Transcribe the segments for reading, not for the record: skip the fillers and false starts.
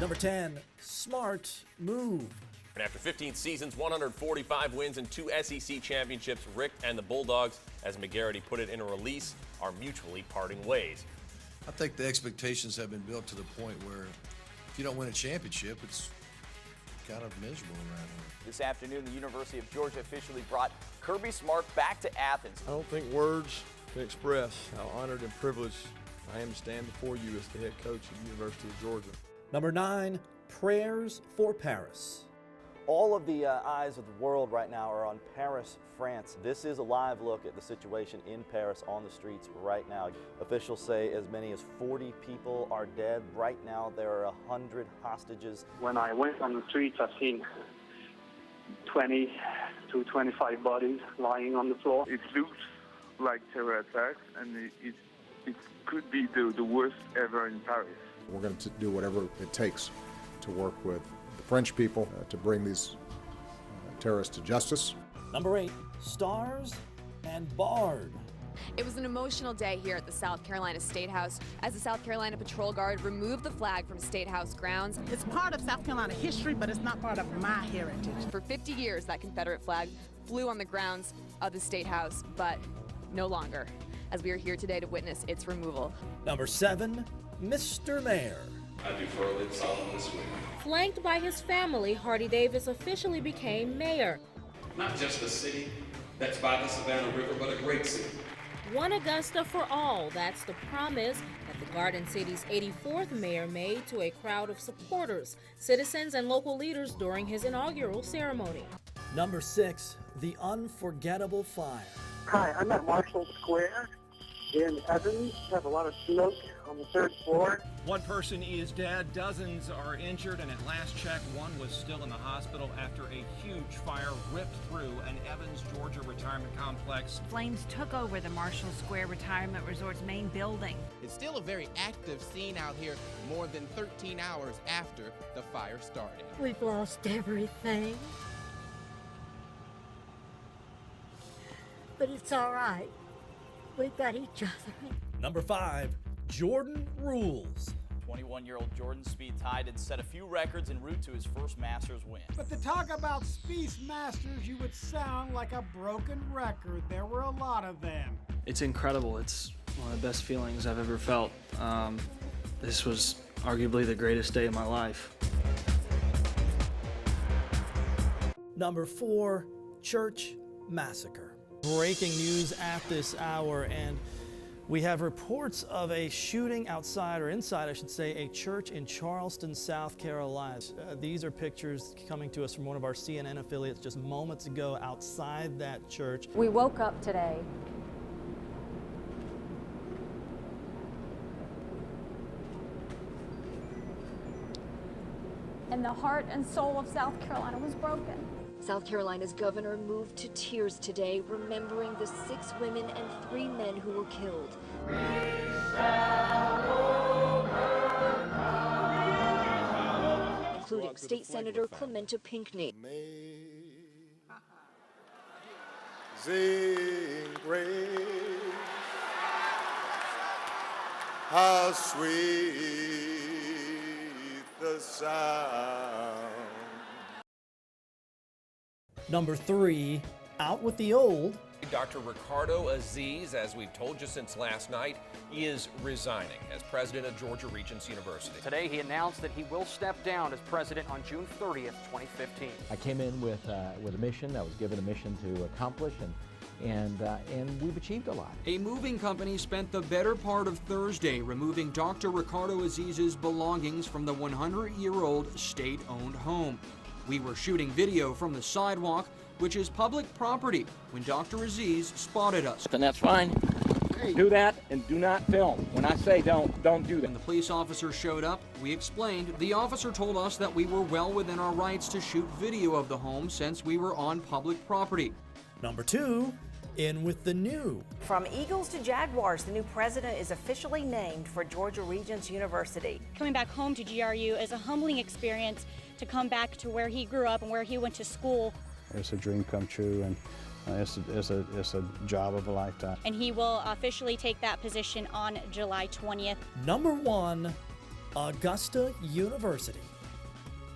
Number 10, smart move. And after 15 seasons, 145 wins, and 2 SEC championships, Rick and the Bulldogs, as McGarity put it in a release, are mutually parting ways. I think the expectations have been built to the point where if you don't win a championship, it's kind of miserable around here. This afternoon, the University of Georgia officially brought Kirby Smart back to Athens. I don't think words can express how honored and privileged I am to stand before you as the head coach of the University of Georgia. Number 9, prayers for Paris. All of the eyes of the world right now are on Paris, France. This is a live look at the situation in Paris on the streets right now. Officials say as many as 40 people are dead. Right now, there are 100 hostages. When I went on the streets, I've seen 20 to 25 bodies lying on the floor. It looks like terror attacks, and it could be the worst ever in Paris. We're going to do whatever it takes to work with the French people to bring these terrorists to justice. Number 8, stars and Bard. It was an emotional day here at the South Carolina State House as the South Carolina Patrol Guard removed the flag from State House grounds. It's part of South Carolina history, but it's not part of my heritage. For 50 years, that Confederate flag flew on the grounds of the State House, but no longer, as we are here today to witness its removal. Number 7, Mr. Mayor. I do further solemnly swear. Flanked by his family, Hardy Davis officially became mayor. Not just a city that's by the Savannah River, but a great city. One Augusta for all, that's the promise that the Garden City's 84th mayor made to a crowd of supporters, citizens, and local leaders during his inaugural ceremony. Number 6, the unforgettable fire. Hi, I'm at Marshall Square in Evans. Have a lot of smoke on the 3rd floor. One person is dead, dozens are injured, and at last check, one was still in the hospital after a huge fire ripped through an Evans, Georgia retirement complex. Flames took over the Marshall Square Retirement Resort's main building. It's still a very active scene out here more than 13 hours after the fire started. We've lost everything. But it's all right. We've got each other. Number 5, Jordan rules. 21-year-old Jordan speed-tied and set a few records en route to his first Masters win. But to talk about Speed Masters, you would sound like a broken record. There were a lot of them. It's incredible. It's one of the best feelings I've ever felt. This was arguably the greatest day of my life. Number 4, Church Massacre. Breaking news at this hour, and we have reports of a shooting outside, or inside I should say, a church in Charleston, South Carolina. These are pictures coming to us from one of our CNN affiliates just moments ago outside that church. We woke up today and the heart and soul of South Carolina was broken. South Carolina's governor moved to tears today, remembering the 6 women and 3 men who were killed. Including State Senator Clementa Pinckney. Amazing grace, how sweet the sound. Number 3, out with the old. Dr. Ricardo Aziz, as we've told you since last night, is resigning as president of Georgia Regents University. Today, he announced that he will step down as president on June 30th, 2015. I came in with a mission. I was given a mission to accomplish, and we've achieved a lot. A moving company spent the better part of Thursday removing Dr. Ricardo Aziz's belongings from the 100-year-old state-owned home. We were shooting video from the sidewalk, which is public property, when Dr. Aziz spotted us. And that's fine. Do that and do not film. When I say don't do that. When the police officer showed up, we explained. The officer told us that we were well within our rights to shoot video of the home since we were on public property. Number 2, in with the new. From Eagles to Jaguars, the new president is officially named for Georgia Regents University. Coming back home to GRU is a humbling experience to come back to where he grew up and where he went to school. It's a dream come true, and it's a job of a lifetime. And he will officially take that position on July 20th. Number 1, Augusta University.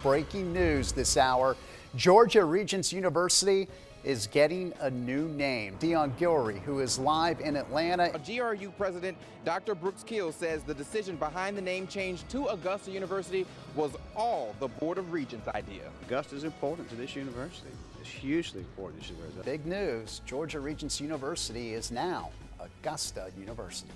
Breaking news this hour, Georgia Regents University is getting a new name. Dion Gilry, who is live in Atlanta. GRU President Dr. Brooks Kill says the decision behind the name change to Augusta University was all the Board of Regents' idea. Augusta is important to this university. It's hugely important to this university. Big news, Georgia Regents University is now Augusta University.